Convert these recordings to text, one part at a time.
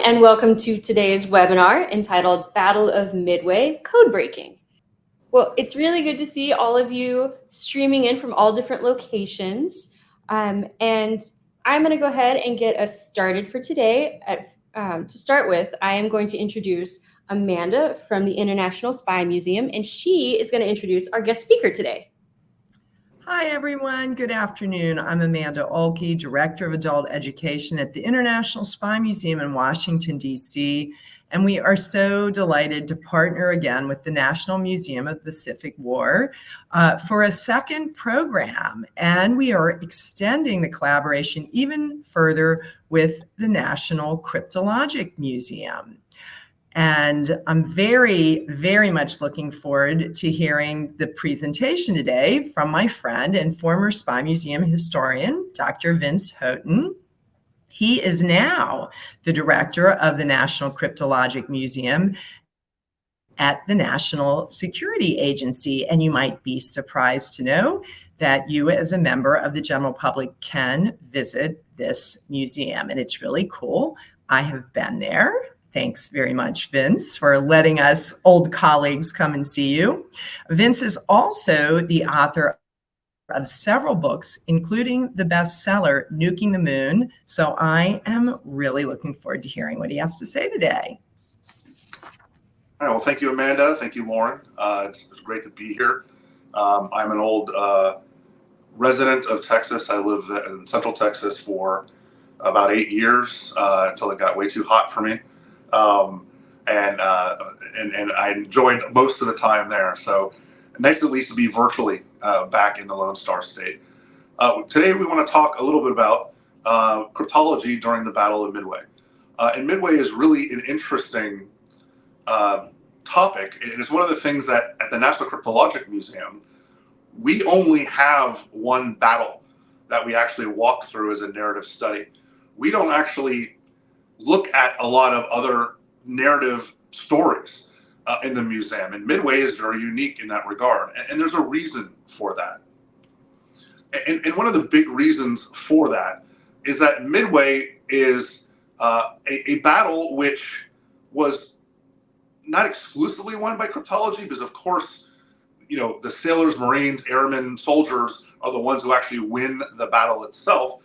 and welcome to today's webinar entitled Battle of Midway, Codebreaking. Well, it's really good to see all of you streaming in from all different locations. And I'm going to go ahead and get us started for today. To start with, I am going to introduce Amanda from the International Spy Museum, and she is going to introduce our guest speaker today. Hi, everyone. Good afternoon. I'm Amanda Olkey, Director of Adult Education at the International Spy Museum in Washington, D.C., and we are so delighted to partner again with the National Museum of the Pacific War for a second program. And we are extending the collaboration even further with the National Cryptologic Museum. And I'm very, very much looking forward to hearing the presentation today from my friend and former Spy Museum historian, Dr. Vince Houghton. He is now the director of the National Cryptologic Museum at the National Security Agency. And you might be surprised to know that you, as a member of the general public, can visit this museum. And it's really cool. I have been there. Thanks very much, Vince, for letting us old colleagues come and see you. Vince is also the author of several books, including the bestseller, Nuking the Moon. So I am really looking forward to hearing what he has to say today. All right, well, thank you, Amanda. Thank you, Lauren. It's great to be here. I'm an old resident of Texas. I lived in Central Texas for about 8 years until it got way too hot for me. And I enjoyed most of the time there. So nice at least to be virtually back in the Lone Star State. Today we want to talk a little bit about cryptology during the Battle of Midway. And Midway is really an interesting topic. It is one of the things that at the National Cryptologic Museum, we only have one battle that we actually walk through as a narrative study. We don't actually look at a lot of other narrative stories in the museum, and Midway is very unique in that regard, and there's a reason for that. And one of the big reasons for that is that Midway is a battle which was not exclusively won by cryptology, because of course, you know, the sailors, Marines, airmen, soldiers are the ones who actually win the battle itself,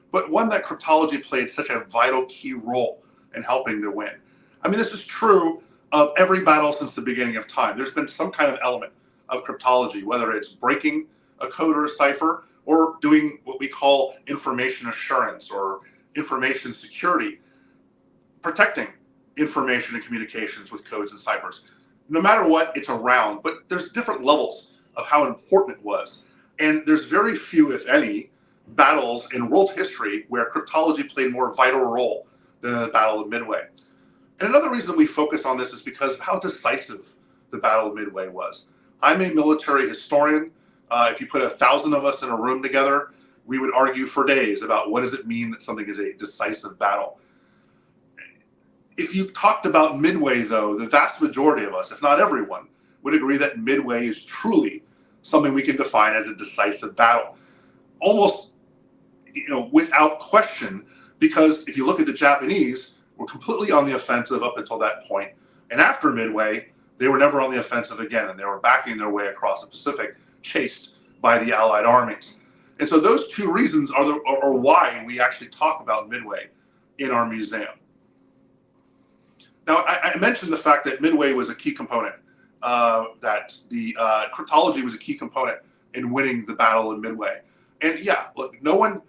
but one that cryptology played such a vital key role in helping to win. I mean, this is true of every battle since the beginning of time. There's been some kind of element of cryptology, whether it's breaking a code or a cipher, or doing what we call information assurance or information security, protecting information and communications with codes and ciphers. No matter what, it's around, but there's different levels of how important it was. And there's very few, if any, battles in world history where cryptology played a more vital role than in the Battle of Midway. And another reason we focus on this is because of how decisive the Battle of Midway was. I'm a military historian. If you put 1,000 of us in a room together, we would argue for days about what does it mean that something is a decisive battle. If you talked about Midway, though, the vast majority of us, if not everyone, would agree that Midway is truly something we can define as a decisive battle. Almost, you know, without question, because if you look at the Japanese, were completely on the offensive up until that point. And after Midway, they were never on the offensive again, and they were backing their way across the Pacific, chased by the Allied armies. And so those two reasons are why we actually talk about Midway in our museum. Now, I mentioned the fact that Midway was a key component, that the cryptology was a key component in winning the Battle of Midway. And yeah, look, no one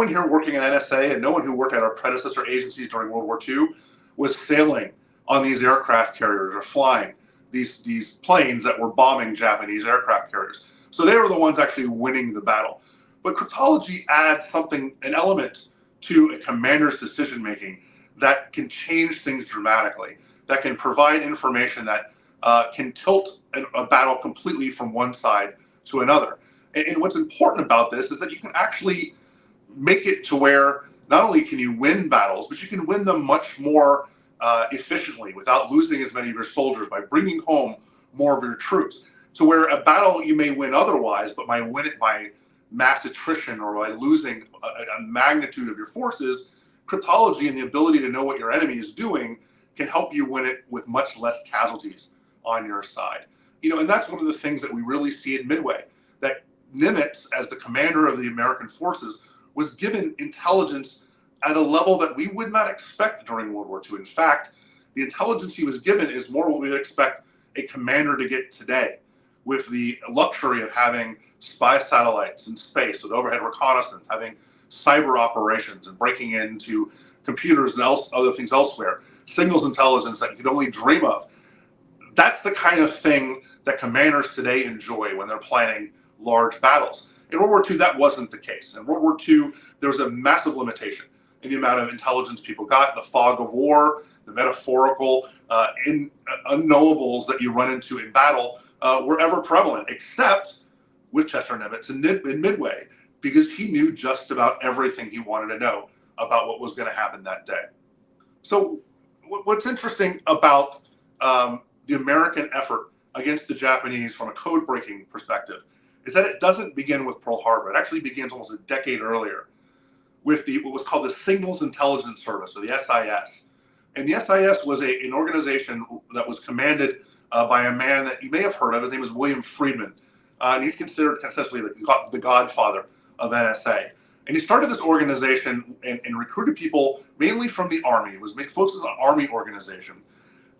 here working at NSA and no one who worked at our predecessor agencies during World War II was sailing on these aircraft carriers or flying these planes that were bombing Japanese aircraft carriers. So they were the ones actually winning the battle. But cryptology adds something, an element to a commander's decision-making that can change things dramatically, that can provide information that can tilt a battle completely from one side to another. And what's important about this is that you can actually make it to where not only can you win battles, but you can win them much more efficiently without losing as many of your soldiers, by bringing home more of your troops. To where a battle you may win otherwise, but might win it by mass attrition or by losing a magnitude of your forces, cryptology and the ability to know what your enemy is doing can help you win it with much less casualties on your side. And that's one of the things that we really see at Midway, that Nimitz, as the commander of the American forces, was given intelligence at a level that we would not expect during World War II. In fact, the intelligence he was given is more what we would expect a commander to get today, with the luxury of having spy satellites in space with overhead reconnaissance, having cyber operations and breaking into computers and other things elsewhere, signals intelligence that you could only dream of. That's the kind of thing that commanders today enjoy when they're planning large battles. In World War II, that wasn't the case. In World War II, there was a massive limitation in the amount of intelligence people got. The fog of war, the metaphorical unknowables that you run into in battle were ever prevalent, except with Chester Nimitz in Midway, because he knew just about everything he wanted to know about what was going to happen that day. So what's interesting about the American effort against the Japanese from a code-breaking perspective is that it doesn't begin with Pearl Harbor. It actually begins almost a decade earlier with what was called the Signals Intelligence Service, or the SIS. And the SIS was an organization that was commanded by a man that you may have heard of. His name is William Friedman. And he's considered essentially the godfather of NSA. And he started this organization and recruited people mainly from the Army. It was focused on Army organization.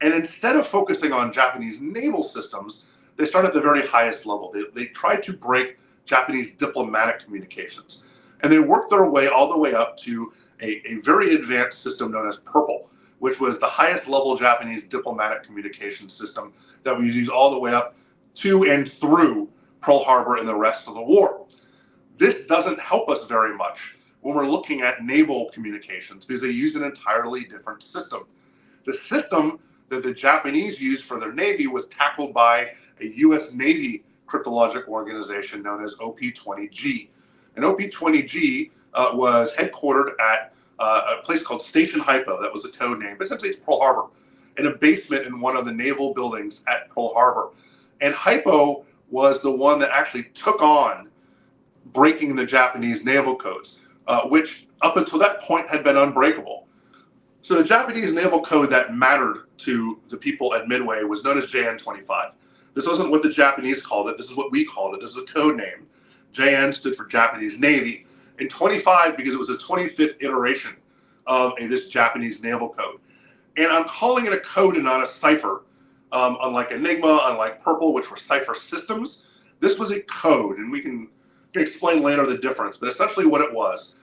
And instead of focusing on Japanese naval systems, they started at the very highest level. They tried to break Japanese diplomatic communications. And they worked their way all the way up to a very advanced system known as Purple, which was the highest level Japanese diplomatic communication system that we use all the way up to and through Pearl Harbor and the rest of the war. This doesn't help us very much when we're looking at naval communications because they use an entirely different system. The system that the Japanese used for their Navy was tackled by a US Navy cryptologic organization known as OP-20G. And OP-20G was headquartered at a place called Station Hypo. That was the code name, but essentially it's Pearl Harbor, in a basement in one of the naval buildings at Pearl Harbor. And Hypo was the one that actually took on breaking the Japanese naval codes, which up until that point had been unbreakable. So the Japanese naval code that mattered to the people at Midway was known as JN-25. This wasn't what the Japanese called it. This is what we called it. This is a code name. JN stood for Japanese Navy, and 25 because it was the 25th iteration of this Japanese naval code. And I'm calling it a code and not a cipher. Unlike Enigma, unlike Purple, which were cipher systems, this was a code, and we can explain later the difference. But essentially what it was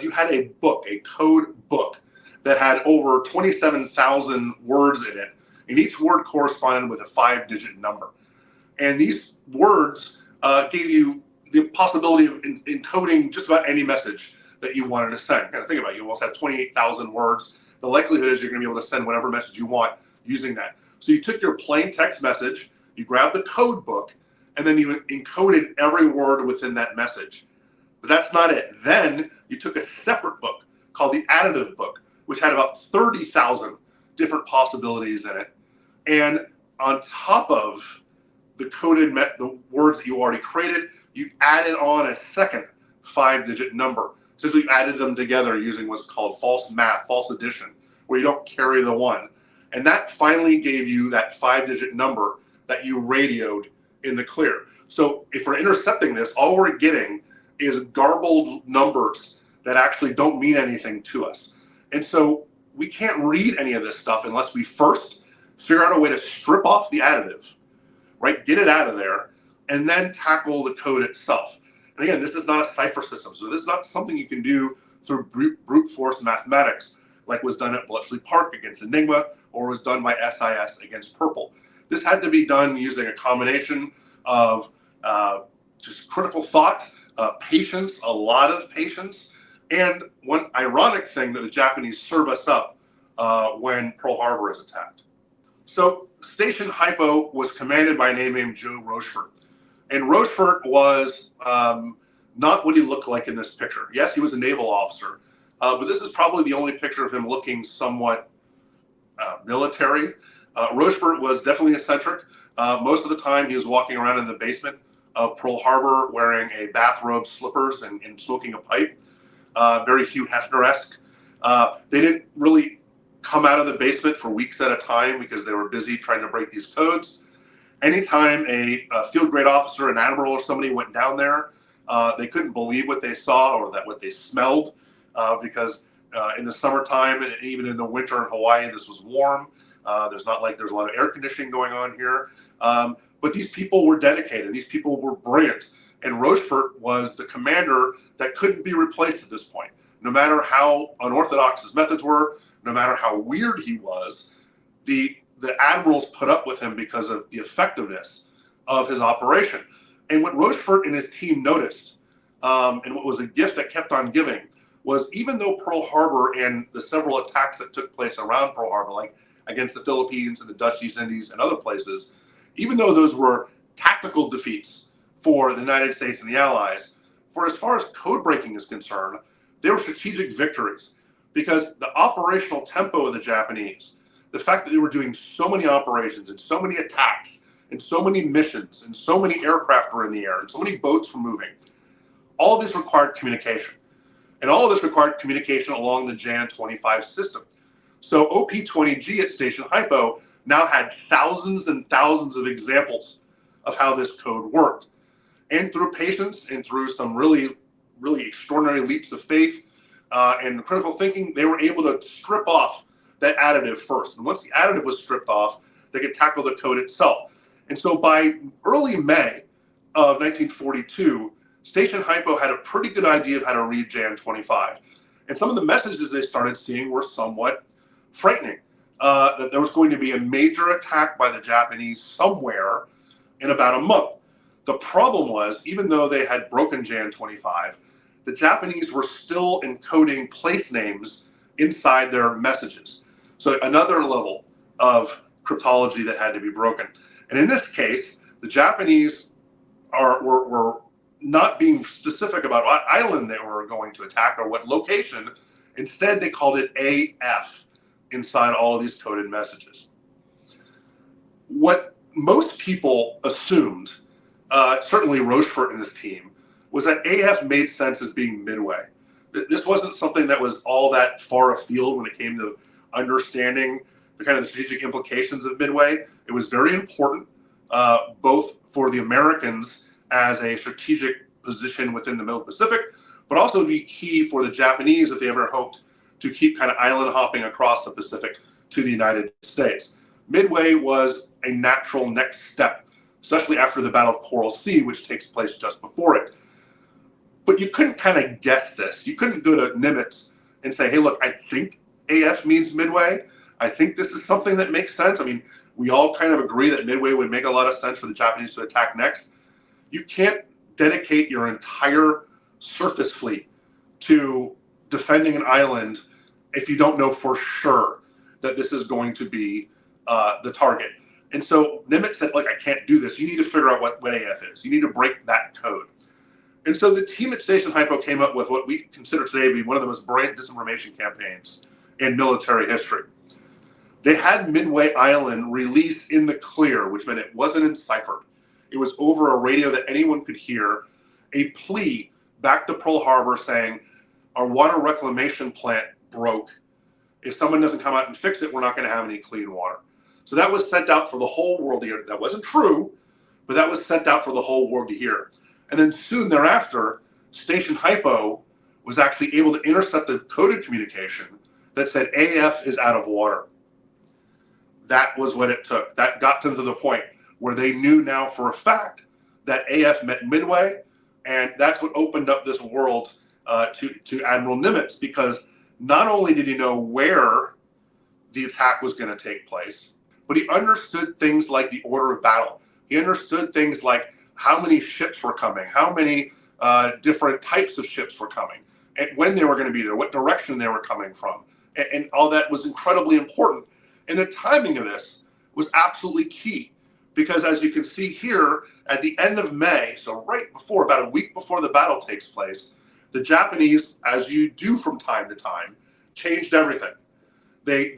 you had a book, a code book, that had over 27,000 words in it, and each word corresponded with a 5-digit number. And these words gave you the possibility of encoding just about any message that you wanted to send. Kind of think about it, you almost have 28,000 words. The likelihood is you're going to be able to send whatever message you want using that. So you took your plain text message, you grabbed the code book, and then you encoded every word within that message. But that's not it. Then you took a separate book called the additive book, which had about 30,000 different possibilities in it. And on top of the coded the words that you already created, you added on a second 5-digit number. Essentially, you added them together using what's called false math, false addition, where you don't carry the one. And that finally gave you that 5-digit number that you radioed in the clear. So if we're intercepting this, all we're getting is garbled numbers that actually don't mean anything to us. And so we can't read any of this stuff unless we first figure out a way to strip off the additive, right? Get it out of there, and then tackle the code itself. And again, this is not a cipher system. So this is not something you can do through brute force mathematics, like was done at Bletchley Park against Enigma, or was done by SIS against Purple. This had to be done using a combination of just critical thought, patience, a lot of patience, and one ironic thing that the Japanese serve us up when Pearl Harbor is attacked. So Station Hypo was commanded by a man named Joe Rochefort. And Rochefort was not what he looked like in this picture. Yes, he was a naval officer, but this is probably the only picture of him looking somewhat military. Rochefort was definitely eccentric. Most of the time he was walking around in the basement of Pearl Harbor wearing a bathrobe, slippers, and smoking a pipe. Very Hugh Hefner-esque. They didn't really come out of the basement for weeks at a time because they were busy trying to break these codes. Anytime a field grade officer, an admiral, or somebody went down there, they couldn't believe what they saw or that what they smelled, because in the summertime and even in the winter in Hawaii, this was warm. There's not like there's a lot of air conditioning going on here. But these people were dedicated. These people were brilliant. And Rochefort was the commander that couldn't be replaced at this point. No matter how unorthodox his methods were, no matter how weird he was, the admirals put up with him because of the effectiveness of his operation. And what Rochefort and his team noticed, and what was a gift that kept on giving, was even though Pearl Harbor and the several attacks that took place around Pearl Harbor, like against the Philippines and the Dutch East Indies and other places, even though those were tactical defeats for the United States and the Allies, for as far as code breaking is concerned, they were strategic victories, because the operational tempo of the Japanese, the fact that they were doing so many operations and so many attacks and so many missions and so many aircraft were in the air and so many boats were moving, all of this required communication. And all of this required communication along the Jan 25 system. So OP-20G at Station Hypo now had thousands and thousands of examples of how this code worked. And through patience and through some really, really extraordinary leaps of faith and critical thinking, they were able to strip off that additive first. And once the additive was stripped off, they could tackle the code itself. And so by early May of 1942, Station Hypo had a pretty good idea of how to read Jan 25. And some of the messages they started seeing were somewhat frightening, that there was going to be a major attack by the Japanese somewhere in about a month. The problem was, even though they had broken Jan 25, the Japanese were still encoding place names inside their messages. So another level of cryptology that had to be broken. And in this case, the Japanese were not being specific about what island they were going to attack or what location. Instead, they called it AF inside all of these coded messages. What most people assumed, certainly Rochefort and his team, was that AF made sense as being Midway. This wasn't something that was all that far afield when it came to understanding the kind of strategic implications of Midway. It was very important, both for the Americans as a strategic position within the Middle Pacific, but also to be key for the Japanese if they ever hoped to keep kind of island hopping across the Pacific to the United States. Midway was a natural next step, especially after the Battle of Coral Sea, which takes place just before it. But you couldn't kind of guess this. You couldn't go to Nimitz and say, hey, look, I think AF means Midway. I think this is something that makes sense. I mean, we all kind of agree that Midway would make a lot of sense for the Japanese to attack next. You can't dedicate your entire surface fleet to defending an island if you don't know for sure that this is going to be the target. And so Nimitz said, like, I can't do this. You need to figure out what AF is. You need to break that code. And so the team at Station Hypo came up with what we consider today to be one of the most brilliant disinformation campaigns in military history. They had Midway Island released in the clear, which meant it wasn't enciphered. It was over a radio that anyone could hear, a plea back to Pearl Harbor saying, our water reclamation plant broke. If someone doesn't come out and fix it, we're not going to have any clean water. So that was sent out for the whole world to hear. That wasn't true, but that was sent out for the whole world to hear. And then soon thereafter, Station Hypo was actually able to intercept the coded communication that said AF is out of water. That was what it took. That got them to the point where they knew now for a fact that AF meant Midway, and that's what opened up this world to Admiral Nimitz, because not only did he know where the attack was going to take place, but he understood things like the order of battle. He understood things like how many ships were coming, how many different types of ships were coming, and when they were going to be there, what direction they were coming from. And all that was incredibly important. And the timing of this was absolutely key, because as you can see here, at the end of May, so right before, about a week before the battle takes place, the Japanese, as you do from time to time, changed everything. They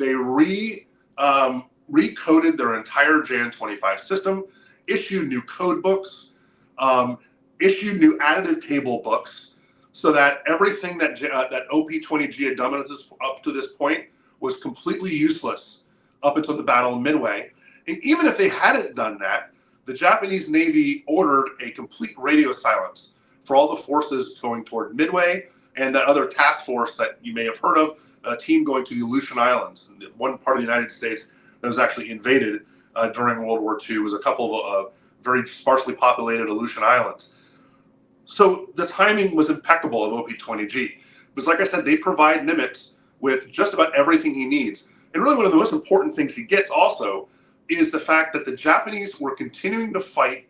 recoded their entire Jan 25 system, issued new code books, issued new additive table books, so that everything that that OP-20G had done up to this point was completely useless up until the Battle of Midway. And even if they hadn't done that, the Japanese Navy ordered a complete radio silence for all the forces going toward Midway and that other task force that you may have heard of, a team going to the Aleutian Islands. One part of the United States that was actually invaded during World War II was a couple of very sparsely populated Aleutian Islands. So the timing was impeccable of OP-20G. Because like I said, they provide Nimitz with just about everything he needs. And really one of the most important things he gets also is the fact that the Japanese were continuing to fight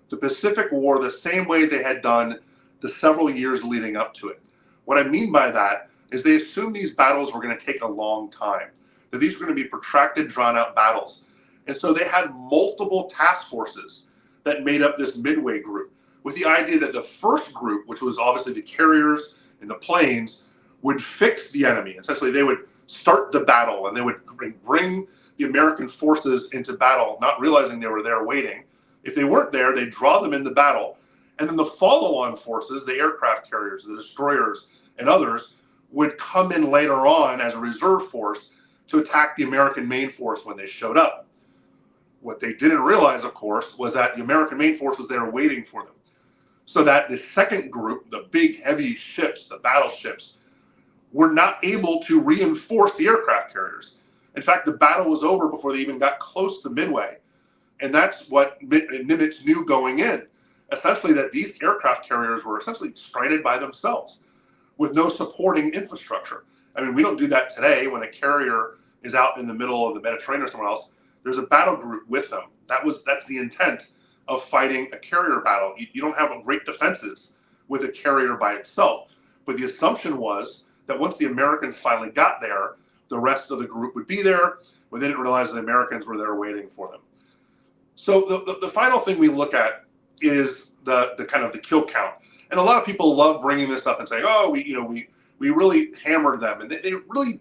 the Pacific War the same way they had done the several years leading up to it. What I mean by that is they assumed these battles were going to take a long time, that these were going to be protracted, drawn-out battles. And so they had multiple task forces that made up this Midway group, with the idea that the first group, which was obviously the carriers and the planes, would fix the enemy. Essentially, they would start the battle and they would bring the American forces into battle, not realizing they were there waiting. If they weren't there, they'd draw them into battle. And then the follow-on forces, the aircraft carriers, the destroyers, and others, would come in later on as a reserve force to attack the American main force when they showed up. What they didn't realize, of course, was that the American main force was there waiting for them. So that the second group, the big heavy ships, the battleships, were not able to reinforce the aircraft carriers. In fact, the battle was over before they even got close to Midway. And that's what Nimitz knew going in, essentially that these aircraft carriers were essentially stranded by themselves with no supporting infrastructure. I mean, we don't do that today when a carrier is out in the middle of the Mediterranean or somewhere else. There's a battle group with them. That's the intent of fighting a carrier battle. You don't have great defenses with a carrier by itself. But the assumption was that once the Americans finally got there, the rest of the group would be there, but they didn't realize the Americans were there waiting for them. So the final thing we look at is the kind of the kill count. And a lot of people love bringing this up and saying, oh, we really hammered them. And they really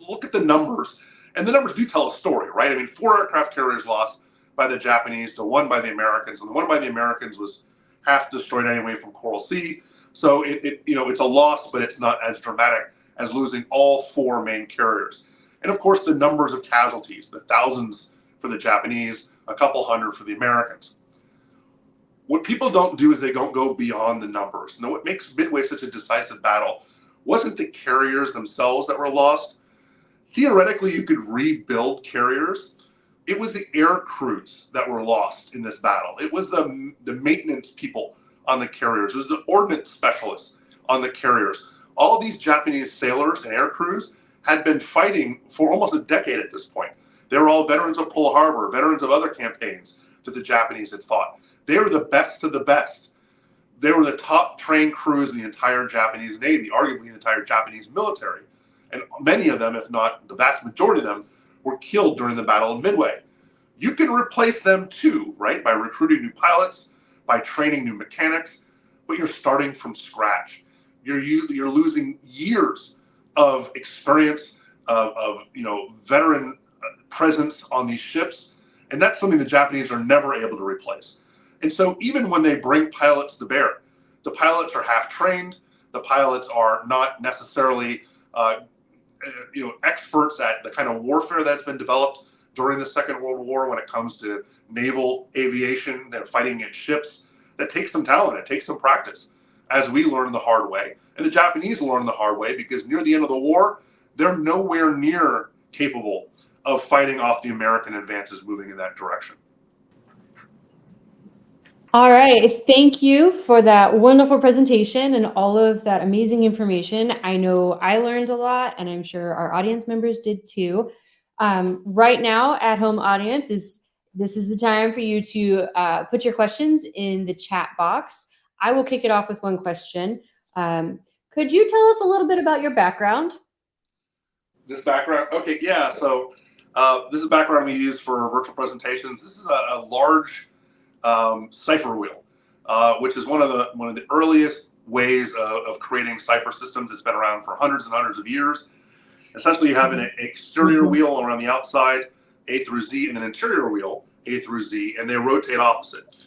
look at the numbers. And the numbers do tell a story, right? I mean, 4 aircraft carriers lost by the Japanese to 1 by the Americans. And the 1 by the Americans was half destroyed anyway from Coral Sea. So it's a loss, but it's not as dramatic as losing all 4 main carriers. And of course, the numbers of casualties, the thousands for the Japanese, a couple hundred for the Americans. What people don't do is they don't go beyond the numbers. Now, what makes Midway such a decisive battle wasn't the carriers themselves that were lost. Theoretically, you could rebuild carriers. It was the air crews that were lost in this battle. It was the maintenance people on the carriers. It was the ordnance specialists on the carriers. All these Japanese sailors and air crews had been fighting for almost a decade at this point. They were all veterans of Pearl Harbor, veterans of other campaigns that the Japanese had fought. They were the best of the best. They were the top trained crews in the entire Japanese Navy, arguably the entire Japanese military. And many of them, if not the vast majority of them, were killed during the Battle of Midway. You can replace them too, right? By recruiting new pilots, by training new mechanics, but you're starting from scratch. You're losing years of experience, of veteran presence on these ships, and that's something the Japanese are never able to replace. And so even when they bring pilots to bear, the pilots are half trained. The pilots are not necessarily experts at the kind of warfare that's been developed during the Second World War when it comes to naval aviation and fighting in ships. That takes some talent, it takes some practice, as we learned the hard way. And the Japanese learned the hard way because near the end of the war, they're nowhere near capable of fighting off the American advances moving in that direction. All right, thank you for that wonderful presentation and all of that amazing information. I know I learned a lot, and I'm sure our audience members did too. Right now, at home audience, this is the time for you to put your questions in the chat box. I will kick it off with one question. Could you tell us a little bit about your background? This background? Okay, yeah. So this is a background we use for virtual presentations. This is a large cipher wheel, which is one of the earliest ways of creating cipher systems. It's been around for hundreds and hundreds of years. Essentially, you have an exterior wheel around the outside, A through Z, and an interior wheel, A through Z, and they rotate opposite,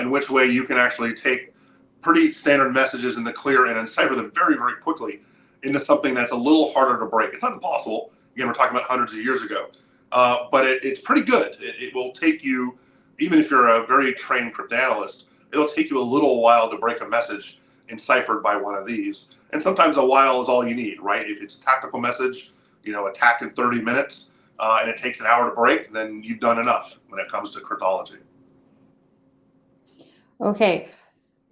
in which way you can actually take pretty standard messages in the clear and encipher them very, very quickly into something that's a little harder to break. It's not impossible. Again, we're talking about hundreds of years ago, but it's pretty good. It will take you, even if you're a very trained cryptanalyst, it'll take you a little while to break a message enciphered by one of these. And sometimes a while is all you need, right? If it's a tactical message, attack in 30 minutes, and it takes an hour to break, then you've done enough when it comes to cryptology. Okay.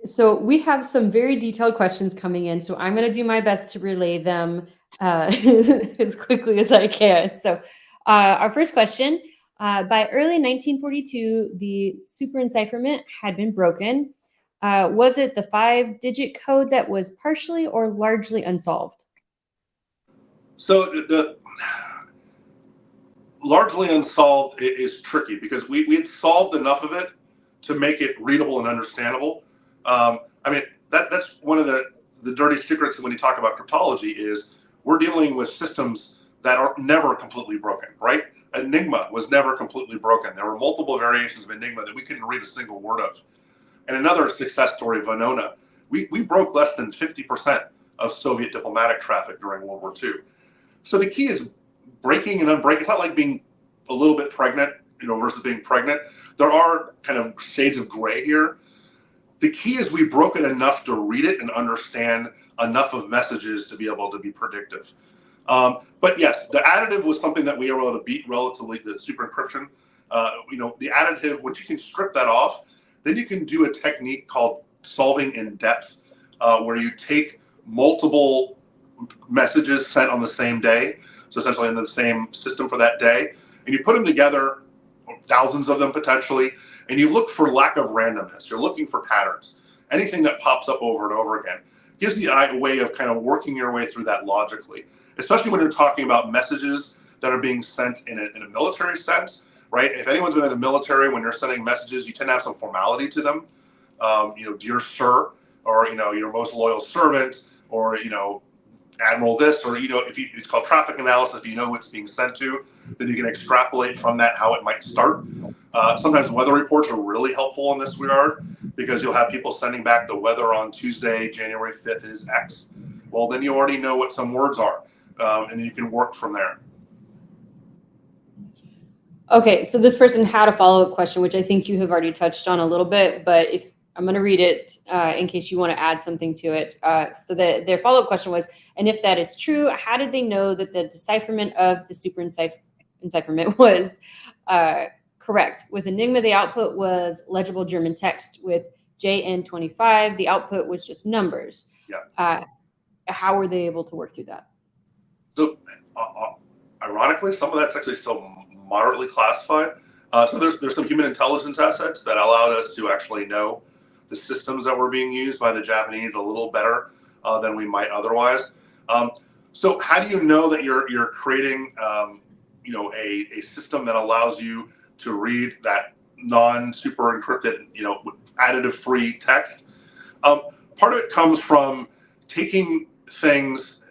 So we have some very detailed questions coming in, so I'm going to do my best to relay them as quickly as I can. So our first question, by early 1942, the super encipherment had been broken. Was it the 5-digit code that was partially or largely unsolved? So the largely unsolved is tricky because we had solved enough of it to make it readable and understandable. That's one of the dirty secrets when you talk about cryptology is we're dealing with systems that are never completely broken, right? Enigma was never completely broken. There were multiple variations of Enigma that we couldn't read a single word of. And another success story, Venona, we broke less than 50% of Soviet diplomatic traffic during World War II. So the key is breaking and unbreaking. It's not like being a little bit pregnant, versus being pregnant. There are kind of shades of gray here. The key is we broke it enough to read it and understand enough of messages to be able to be predictive. But yes, the additive was something that we were able to beat relatively to super encryption. The additive, once you can strip that off, then you can do a technique called solving in depth, where you take multiple messages sent on the same day, so essentially into the same system for that day, and you put them together, thousands of them potentially, and you look for lack of randomness. You're looking for patterns. Anything that pops up over and over again gives the eye a way of kind of working your way through that logically, especially when you're talking about messages that are being sent in a military sense, right? If anyone's been in the military, when you're sending messages, you tend to have some formality to them. Dear sir, or, your most loyal servant, or, Admiral this, or, it's called traffic analysis. If you know who it's being sent to, then you can extrapolate from that how it might start. Sometimes weather reports are really helpful in this regard because you'll have people sending back the weather on Tuesday, January 5th is X. Well, then you already know what some words are, and you can work from there. Okay, so this person had a follow-up question, which I think you have already touched on a little bit, but if I'm going to read it in case you want to add something to it. So their follow-up question was, and if that is true, how did they know that the decipherment of the super encipherment was correct? With Enigma, the output was legible German text. With JN25, the output was just numbers. Yeah. How were they able to work through that? So ironically, some of that's actually still moderately classified. So there's some human intelligence assets that allowed us to actually know the systems that were being used by the Japanese a little better than we might otherwise. So how do you know that you're creating a system that allows you to read that non-super encrypted, additive free text? Part of it comes from taking things,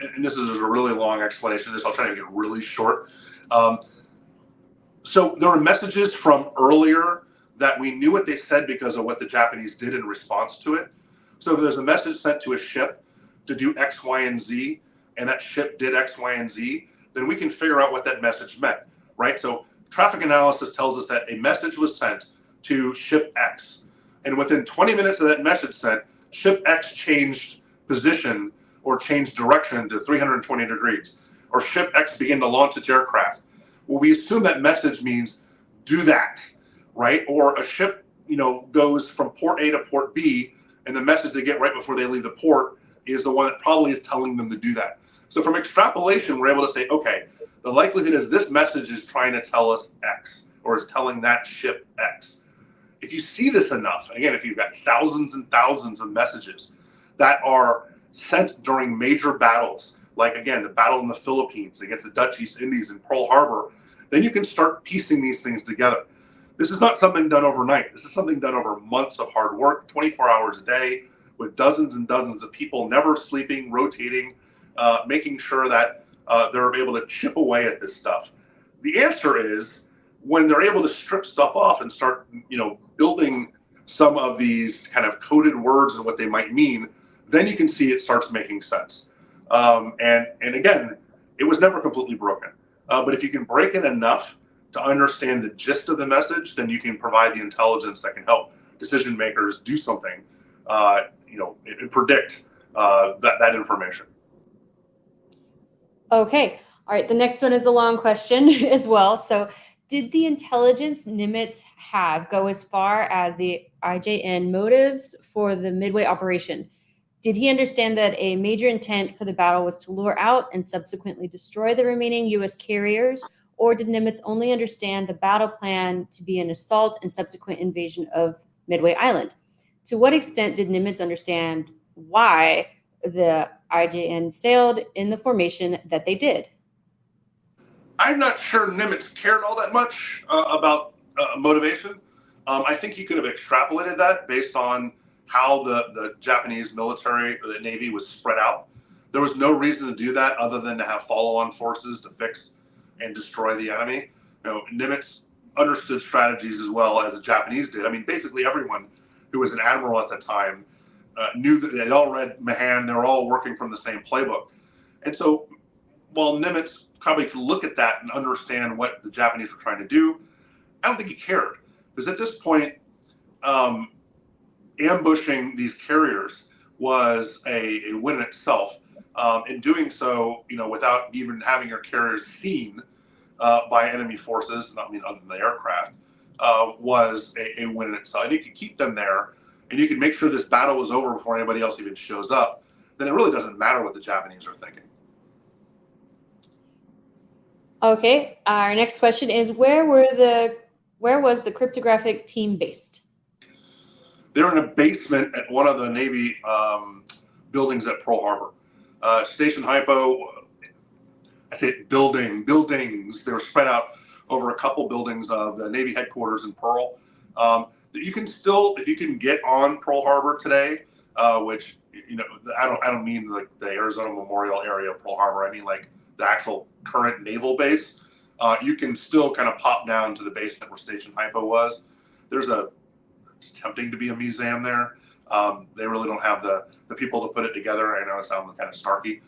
and this is a really long explanation of this, I'll try to get really short. So there were messages from earlier that we knew what they said because of what the Japanese did in response to it. So if there's a message sent to a ship to do X, Y, and Z, and that ship did X, Y, and Z, then we can figure out what that message meant, right? So traffic analysis tells us that a message was sent to ship X. And within 20 minutes of that message sent, ship X changed position or changed direction to 320 degrees, or ship X began to launch its aircraft. Well, we assume that message means do that, right? Or a ship, goes from port A to port B, and the message they get right before they leave the port is the one that probably is telling them to do that. So from extrapolation, we're able to say, okay, the likelihood is this message is trying to tell us X, or is telling that ship X. If you see this enough, and again, if you've got thousands and thousands of messages that are sent during major battles, like again, the battle in the Philippines against the Dutch East Indies in Pearl Harbor, then you can start piecing these things together. This is not something done overnight. This is something done over months of hard work, 24 hours a day, with dozens and dozens of people never sleeping, rotating, making sure that they're able to chip away at this stuff. The answer is when they're able to strip stuff off and start, building some of these kind of coded words and what they might mean, then you can see it starts making sense. And again, it was never completely broken. But if you can break it enough to understand the gist of the message, then you can provide the intelligence that can help decision makers do something, and predict that information. Okay. All right. The next one is a long question as well. So, did the intelligence Nimitz have go as far as the IJN motives for the Midway operation? Did he understand that a major intent for the battle was to lure out and subsequently destroy the remaining U.S. carriers, or did Nimitz only understand the battle plan to be an assault and subsequent invasion of Midway Island? To what extent did Nimitz understand why the IJN sailed in the formation that they did? I'm not sure Nimitz cared all that much about motivation. I think he could have extrapolated that based on how the Japanese military or the Navy was spread out. There was no reason to do that other than to have follow-on forces to fix and destroy the enemy. Nimitz understood strategies as well as the Japanese did. I mean, basically everyone who was an admiral at the time knew that they'd all read Mahan. They were all working from the same playbook. And so while Nimitz probably could look at that and understand what the Japanese were trying to do, I don't think he cared. Because at this point, ambushing these carriers was a win in itself. In doing so, without even having your carriers seen by enemy forces, other than the aircraft, was a win in itself. And you could keep them there, and you can make sure this battle is over before anybody else even shows up. Then it really doesn't matter what the Japanese are thinking. Okay, our next question is where was the cryptographic team based? They're in a basement at one of the Navy buildings at Pearl Harbor. Station Hypo, I say buildings. They were spread out over a couple buildings of the Navy headquarters in Pearl. You can still, if you can get on Pearl Harbor today, which I don't mean like the Arizona Memorial area of Pearl Harbor. I mean like the actual current naval base. You can still kind of pop down to the basement where Station Hypo was. It's tempting to be a museum there. They really don't have the people to put it together. I know it sounds kind of snarky.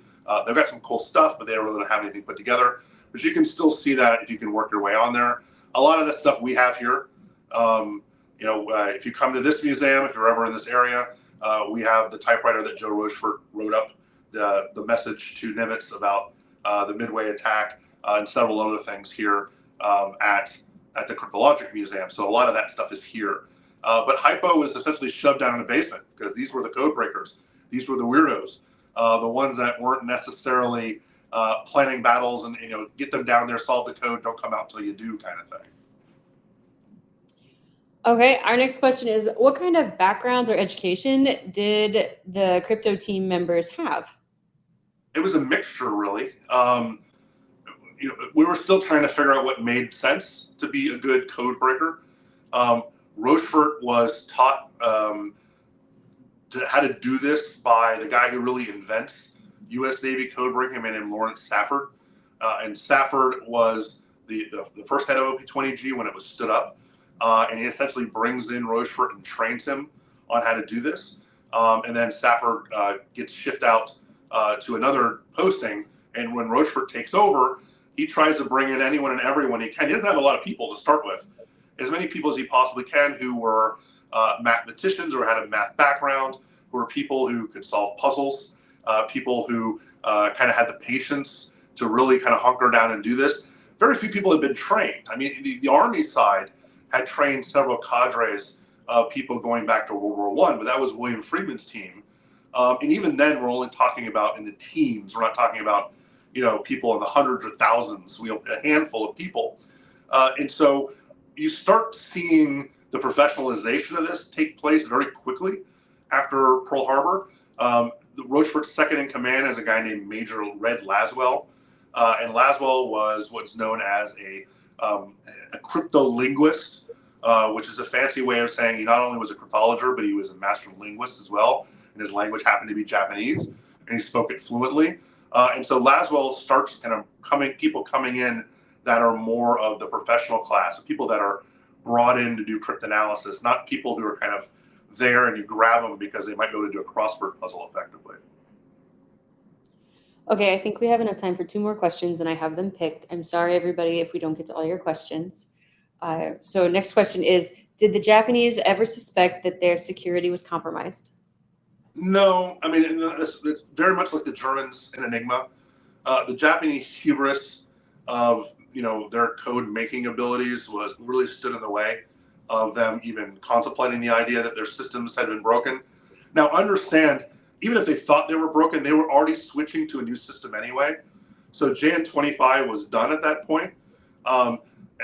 They've got some cool stuff, but they really don't have anything put together. But you can still see that if you can work your way on there. A lot of the stuff we have here, if you come to this museum, if you're ever in this area, we have the typewriter that Joe Rochefort wrote up the message to Nimitz about the Midway attack and several other things here at the Cryptologic Museum. So a lot of that stuff is here. But Hypo was essentially shoved down in a basement because these were the code breakers. These were the weirdos, the ones that weren't necessarily planning battles and get them down there, solve the code, don't come out until you do kind of thing. Okay, our next question is what kind of backgrounds or education did the crypto team members have? It was a mixture, really. We were still trying to figure out what made sense to be a good code breaker. Rochefort was taught how to do this by the guy who really invents U.S. Navy code breaking, a man named Lawrence Safford. And Safford was the first head of OP-20G when it was stood up. And he essentially brings in Rochefort and trains him on how to do this. And then Safford gets shipped out to another posting. And when Rochefort takes over, he tries to bring in anyone and everyone he can. He doesn't have a lot of people to start with. As many people as he possibly can who were mathematicians or had a math background, who were people who could solve puzzles, people who kind of had the patience to really kind of hunker down and do this. Very few people had been trained. I mean, the Army side had trained several cadres of people going back to World War I, but that was William Friedman's team. And even then, we're only talking about in the teens. We're not talking about, people in the hundreds or thousands, a handful of people. And so you start seeing the professionalization of this take place very quickly after Pearl Harbor. Rochefort's second in command is a guy named Major Red Laswell. And Laswell was what's known as a cryptolinguist, which is a fancy way of saying he not only was a cryptologist, but he was a master linguist as well. And his language happened to be Japanese, and he spoke it fluently. And so Laswell starts kind of people coming in that are more of the professional class, people that are brought in to do cryptanalysis, not people who are kind of there and you grab them because they might be able to do a crossword puzzle effectively. Okay, I think we have enough time for 2 more questions, and I have them picked. I'm sorry, everybody, if we don't get to all your questions. So next question is, did the Japanese ever suspect that their security was compromised? No, I mean, it's very much like the Germans in Enigma. The Japanese hubris of their code making abilities was really stood in the way of them even contemplating the idea that their systems had been broken. Now, understand, even if they thought they were broken, they were already switching to a new system anyway. So Jan 25 was done at that point.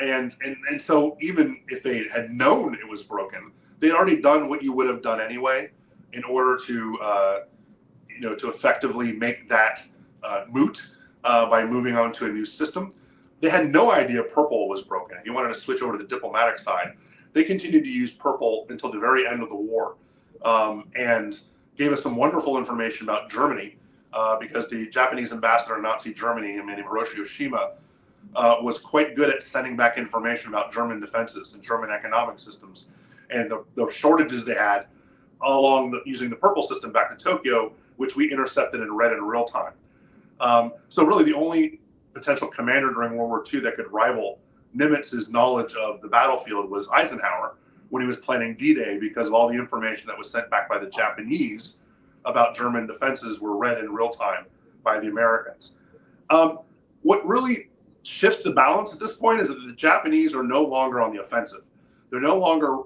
And so even if they had known it was broken, they'd already done what you would have done anyway in order to to effectively make that moot by moving on to a new system. They had no idea purple was broken. If you wanted to switch over to the diplomatic side, they continued to use purple until the very end of the war, and gave us some wonderful information about Germany, because the Japanese ambassador in Nazi Germany, a man named Hiroshi Oshima, was quite good at sending back information about German defenses and German economic systems and the shortages they had along using the purple system back to Tokyo, which we intercepted and read in real time. So really the only potential commander during World War II that could rival Nimitz's knowledge of the battlefield was Eisenhower when he was planning D-Day, because of all the information that was sent back by the Japanese about German defenses were read in real time by the Americans. What really shifts the balance at this point is that the Japanese are no longer on the offensive. They're no longer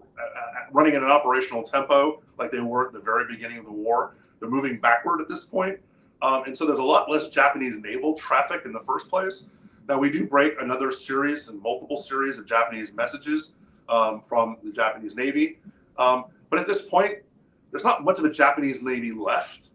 running at an operational tempo like they were at the very beginning of the war. They're moving backward at this point. And so there's a lot less Japanese naval traffic in the first place. Now, we do break another series and multiple series of Japanese messages from the Japanese Navy. But at this point, there's not much of a Japanese Navy left.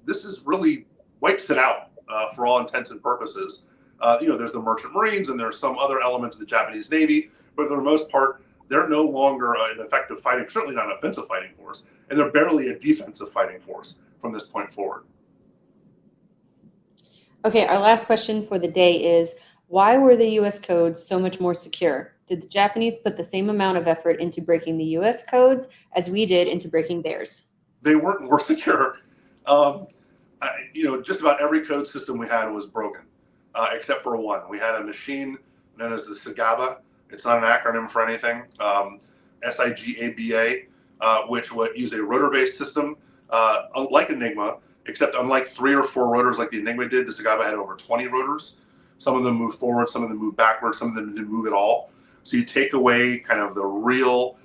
This is really wipes it out for all intents and purposes. There's the merchant marines and there's some other elements of the Japanese Navy, but for the most part, they're no longer an effective fighting, certainly not an offensive fighting force, and they're barely a defensive fighting force from this point forward. Okay, our last question for the day is, why were the US codes so much more secure? Did the Japanese put the same amount of effort into breaking the US codes as we did into breaking theirs? They weren't more secure. Just about every code system we had was broken, except for one. We had a machine known as the SIGABA. It's not an acronym for anything. SIGABA, which would use a rotor-based system, like Enigma, except unlike 3 or 4 rotors like the Enigma did, the SIGABA had over 20 rotors. Some of them moved forward, some of them moved backward, some of them didn't move at all. So you take away kind of the real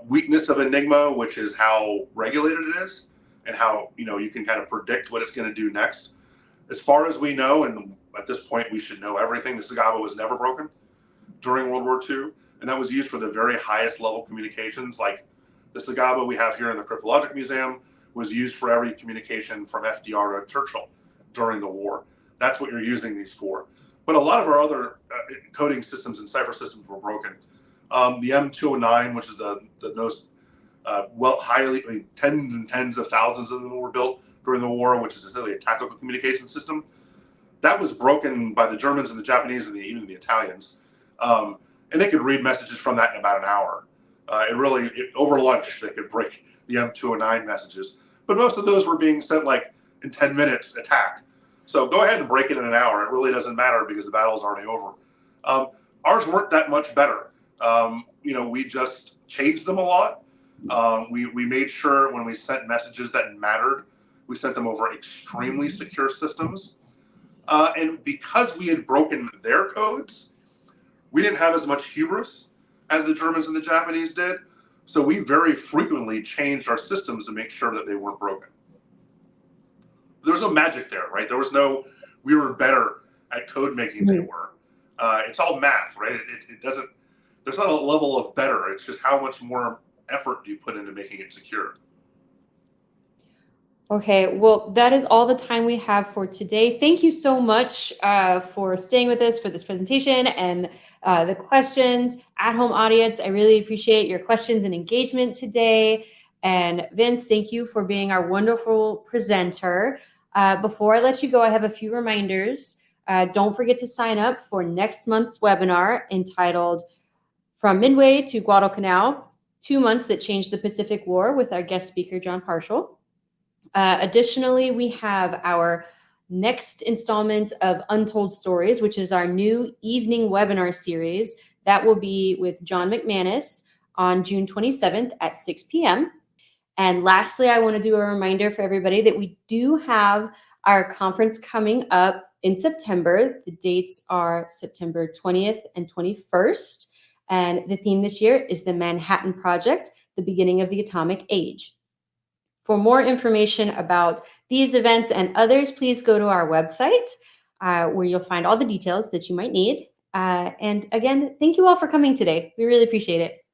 weakness of Enigma, which is how regulated it is and how you can kind of predict what it's going to do next. As far as we know, and at this point we should know everything, the SIGABA was never broken during World War II, and that was used for the very highest level communications. Like the SIGABA we have here in the Cryptologic Museum was used for every communication from FDR to Churchill during the war. That's what you're using these for. But a lot of our other coding systems and cipher systems were broken. The M209, which is the most tens and tens of thousands of them were built during the war, which is essentially a tactical communication system. That was broken by the Germans and the Japanese and even the Italians. And they could read messages from that in about an hour. Over lunch, they could break the M209 messages. But most of those were being sent like in 10 minutes attack. So go ahead and break it in an hour. It really doesn't matter because the battle's already over. Ours weren't that much better. We just changed them a lot. We made sure when we sent messages that mattered, we sent them over extremely secure systems. And because we had broken their codes, we didn't have as much hubris as the Germans and the Japanese did. So we very frequently changed our systems to make sure that they weren't broken. There was no magic there, right? We were better at code making than they were. It's all math, right? There's not a level of better. It's just how much more effort do you put into making it secure. Okay, well, that is all the time we have for today. Thank you so much for staying with us for this presentation and the questions. At-home audience, I really appreciate your questions and engagement today. And Vince, thank you for being our wonderful presenter. Before I let you go, I have a few reminders. Don't forget to sign up for next month's webinar entitled From Midway to Guadalcanal, 2 months that changed the Pacific War with our guest speaker, John Parshall. Additionally, we have our next installment of Untold Stories, which is our new evening webinar series. That will be with John McManus on June 27th at 6 p.m. And lastly, I want to do a reminder for everybody that we do have our conference coming up in September. The dates are September 20th and 21st. And the theme this year is the Manhattan Project, the beginning of the atomic age. For more information about these events and others, please go to our website where you'll find all the details that you might need. And again, thank you all for coming today. We really appreciate it.